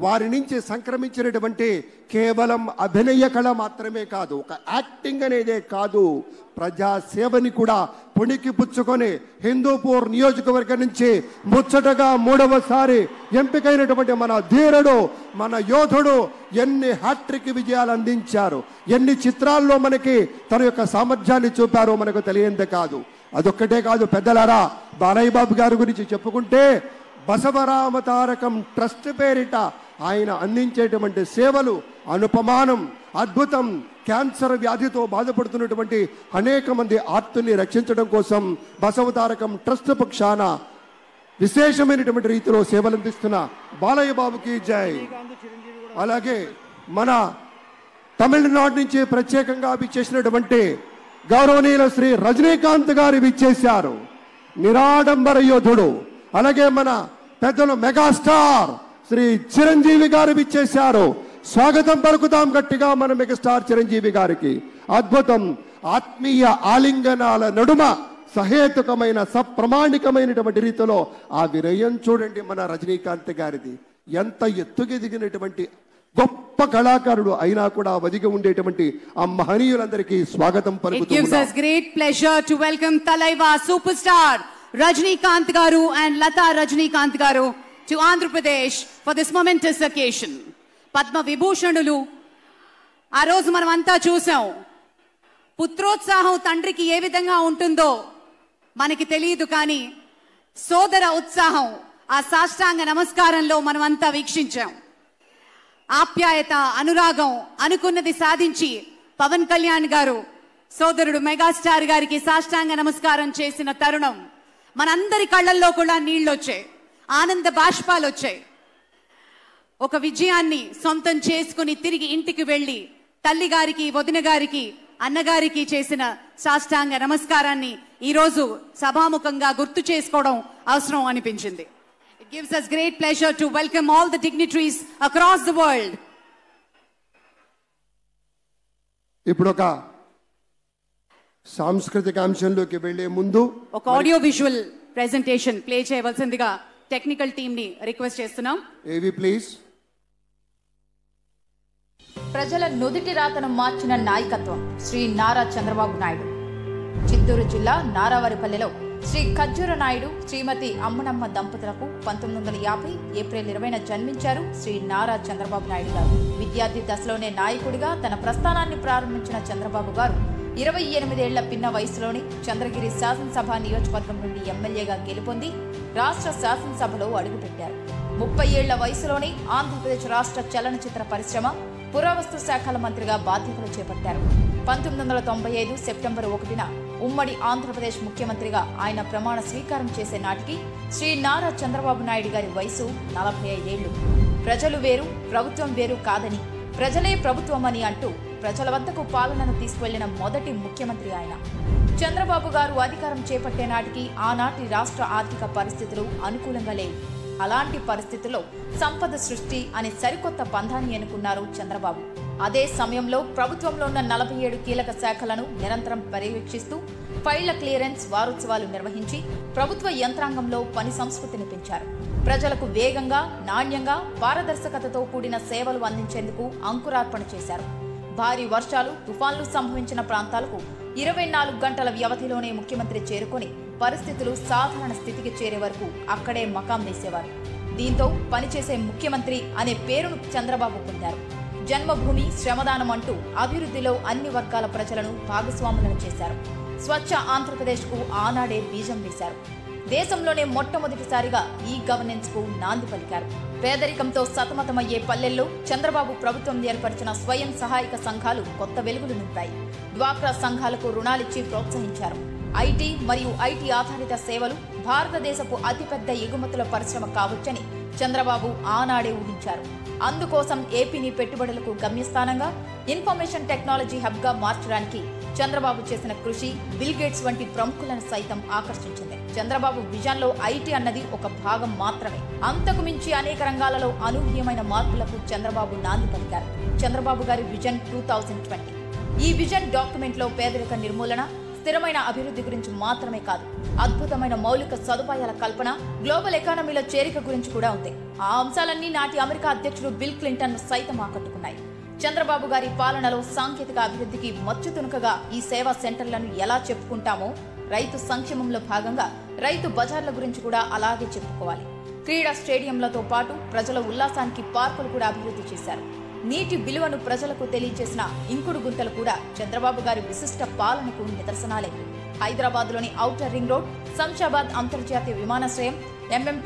వారి నుంచి సంక్రమించినటువంటి కేవలం అభినయ కళ మాత్రమే కాదు, ఒక యాక్టింగ్ అనేదే కాదు, ప్రజాసేవని కూడా పుణికి పుచ్చుకొని హిందూపూర్ నియోజకవర్గం నుంచి ముచ్చటగా 3వసారి ఎంపికైనటువంటి మన ధీరుడు, మన యోధుడు ఎన్ని హ్యాట్రిక్ విజయాలు అందించారు, ఎన్ని చిత్రాల్లో మనకి తన యొక్క సామర్థ్యాన్ని చూపారో మనకు తెలియందే కాదు. అదొక్కటే కాదు పెద్దలారా, బాలయ్య బాబు గారి గురించి చెప్పుకుంటే బసవరామ తారకం ట్రస్ట్ పేరిట ఆయన అందించేటువంటి సేవలు అనుపమానం, అద్భుతం. క్యాన్సర్ వ్యాధితో బాధపడుతున్నటువంటి అనేక మంది ఆర్తుల్ని రక్షించడం కోసం బసవతారకం ట్రస్ట్ పక్షాన విశేషమైనటువంటి రీతిలో సేవలు అందిస్తున్న బాలయ్య బాబుకి జై. అలాగే మన తమిళనాడు నుంచి ప్రత్యేకంగా విచ్చేసినటువంటి గౌరవనీయుల శ్రీ రజనీకాంత్ గారు విచ్చేశారు, నిరాడంబర యోధుడు. అలాగే మన పెద్దలు మెగాస్టార్ శ్రీ చిరంజీవి గారు విచ్చేశారు. స్వాగతం పలుకుతాం గట్టిగా మన మెగాస్టార్ చిరంజీవి గారికి. అద్భుతం. ఆత్మీయ ఆలింగనాల నడుమ సహేతుకమైన సప్రమాణికమైనటువంటి రీతిలో ఆ వినయం చూడండి మన రజనీకాంత్ గారిది. ఎంత ఎత్తుకెదిగినటువంటి గొప్ప కళాకారుడు అయినా కూడా వదిగి ఉండేటువంటి ఆ మహనీయులందరికీ స్వాగతం పలుకుతున్నాం. It gives us great pleasure to welcome Talaiva superstar Rajinikanth garu and Lata Rajinikanth garu to Andhra Pradesh for this momentous occasion. Padma Vibhushanulu ఆ రోజు మనం అంతా చూసాం. పుత్రోత్సాహం తండ్రికి ఏ విధంగా ఉంటుందో మనకి తెలియదు, కానీ సోదర ఉత్సాహం ఆ సాష్టాంగ నమస్కారంలో మనం అంతా వీక్షించాం. ఆప్యాయత, అనురాగం, అనుకున్నది సాధించి పవన్ కళ్యాణ్ గారు సోదరుడు మెగాస్టార్ గారికి సాష్టాంగ నమస్కారం చేసిన తరుణం మనందరి కళ్ళల్లో కూడా నీళ్ళు వచ్చాయి, ఆనంద బాష్పాలు వచ్చాయి. ఒక విజయాన్ని సొంతం చేసుకుని తిరిగి ఇంటికి వెళ్ళి తల్లి గారికి, వదిన గారికి, అన్నగారికి చేసిన సాష్టాంగ నమస్కారాన్ని ఈరోజు సభాముఖంగా గుర్తు చేసుకోవడం అవసరం అనిపించింది. It gives us great pleasure to welcome all the dignitaries across the world. ఇప్పుడు ఒక సాంస్కృతిక అంశంలోకి వెళ్లే ముందు ఒక ఆడియో విజువల్ ప్రెజెంటేషన్ ప్లే చేయవలసిందిగా టెక్నికల్ టీమ్ ని రిక్వెస్ట్ చేస్తున్నాం. ఏవి ప్లీజ్. ప్రజల నుదిటి రాతను మార్చిన నాయకత్వం శ్రీ నారా చంద్రబాబు నాయుడు. చిత్తూరు జిల్లా నారావారిపల్లెలో శ్రీ ఖజ్జూర నాయుడు, శ్రీమతి అమ్మనమ్మ దంపతులకు 1950 ఏప్రిల్ 20న జన్మించారు శ్రీ నారా చంద్రబాబు నాయుడు గారు. విద్యార్థి దశలోనే నాయకుడిగా తన ప్రస్థానాన్ని ప్రారంభించిన చంద్రబాబు గారు 28 ఏళ్ల పిన్న వయసులోని చంద్రగిరి శాసనసభ నియోజకవర్గం నుండి ఎమ్మెల్యేగా గెలుపొంది రాష్ట్ర శాసనసభలో అడుగుపెట్టారు. 30 ఏళ్ల వయసులోనే ఆంధ్రప్రదేశ్ రాష్ట్ర చలనచిత్ర పరిశ్రమ, పురావస్తు శాఖల మంత్రిగా బాధ్యతలు చేపట్టారు. 1995 సెప్టెంబర్ 1న ఉమ్మడి ఆంధ్రప్రదేశ్ ముఖ్యమంత్రిగా ఆయన ప్రమాణ స్వీకారం చేసే నాటికి శ్రీ నారా చంద్రబాబు నాయుడు గారి వయసు 45 ఏళ్లు. ప్రజలు వేరు, ప్రభుత్వం వేరు కాదని, ప్రజలే ప్రభుత్వమని అంటూ ప్రజల వద్దకు పాలనను తీసుకువెళ్లిన మొదటి ముఖ్యమంత్రి ఆయన. చంద్రబాబు గారు అధికారం చేపట్టే నాటికి ఆనాటి రాష్ట్ర ఆర్థిక పరిస్థితులు అనుకూలంగా లేవు. అలాంటి పరిస్థితుల్లో సంపద సృష్టి అనే సరికొత్త పంథాన్ని ఎన్నుకున్నారు చంద్రబాబు. అదే సమయంలో ప్రభుత్వంలో ఉన్న 47 కీలక శాఖలను నిరంతరం పర్యవేక్షిస్తూ ఫైళ్ల క్లియరెన్స్ వారోత్సవాలు నిర్వహించి ప్రభుత్వ యంత్రాంగంలో పని సంస్కృతిని పెంచారు. ప్రజలకు వేగంగా, నాణ్యంగా, పారదర్శకతతో కూడిన సేవలు అందించేందుకు అంకురార్పణ చేశారు. భారీ వర్షాలు, తుఫాన్లు సంభవించిన ప్రాంతాలకు 24 గంటల వ్యవధిలోనే ముఖ్యమంత్రి చేరుకొని పరిస్థితులు సాధారణ స్థితికి చేరే వరకు అక్కడే మకాం వేసేవారు. దీంతో పనిచేసే ముఖ్యమంత్రి అనే పేరును చంద్రబాబు పొందారు. జన్మభూమి, శ్రమదానం అంటూ అభివృద్ధిలో అన్ని వర్గాల ప్రజలను భాగస్వాములను చేశారు. స్వచ్ఛ ఆంధ్రప్రదేశ్ కు ఆనాడే బీజం వేశారు. దేశంలోనే మొట్టమొదటిసారిగా ఈ గవర్నెన్స్ కు నాంది పలికారు. పేదరికంతో సతమతమయ్యే పల్లెల్లో చంద్రబాబు ప్రభుత్వం ఏర్పరిచిన స్వయం సహాయక సంఘాలు కొత్త వెలుగులు నింపాయి. డ్వాక్రా సంఘాలకు రుణాలిచ్చి ప్రోత్సహించారు. ఐటీ మరియు ఐటీ ఆధారిత సేవలు భారతదేశపు అతిపెద్ద ఎగుమతుల పరిశ్రమ కావచ్చని చంద్రబాబు ఆనాడే ఊహించారు. అందుకోసం ఏపీని పెట్టుబడులకు గమ్యస్థానంగా, ఇన్ఫర్మేషన్ టెక్నాలజీ హబ్ గా మార్చడానికి చంద్రబాబు చేసిన కృషి బిల్ గేట్స్ వంటి ప్రముఖులను సైతం ఆకర్షించింది. చంద్రబాబు విజన్ లో ఐటీ అన్నది ఒక భాగం మాత్రమే. అంతకు మించి అనేక రంగాలలో అనూహ్యమైన మార్పులకు చంద్రబాబు నాంది పలికారు. చంద్రబాబు గారి విజన్ 2020. ఈ విజన్ డాక్యుమెంట్ లో పేదరిక నిర్మూలన, స్థిరమైన అభివృద్ధి గురించి మాత్రమే కాదు, అద్భుతమైన మౌలిక సదుపాయాల కల్పన, గ్లోబల్ ఎకానమీలో చేరిక గురించి కూడా ఉంది. ఆ అంశాలన్నీ నాటి అమెరికా అధ్యక్షుడు బిల్ క్లింటన్ సైతం ఆకట్టుకున్నాయి. చంద్రబాబు గారి పాలనలో సాంకేతిక అభివృద్ధికి మచ్చుతునుకగా ఈ సేవా సెంటర్లను ఎలా చెప్పుకుంటామో, రైతు సంక్షేమంలో భాగంగా రైతు బజార్ల గురించి కూడా అలాగే చెప్పుకోవాలి. క్రీడా స్టేడియంలతో పాటు ప్రజల ఉల్లాసానికి పార్కులు కూడా అభివృద్ధి చేశారు. నీటి విలువను ప్రజలకు తెలియజేసిన ఇంకుడు గుంతలు కూడా చంద్రబాబు గారి విశిష్ట పాలనకు నిదర్శనాలే. హైదరాబాద్ లోని ఔటర్ రింగ్ రోడ్, శంషాబాద్ అంతర్జాతీయ విమానాశ్రయం, ఎంఎంటీ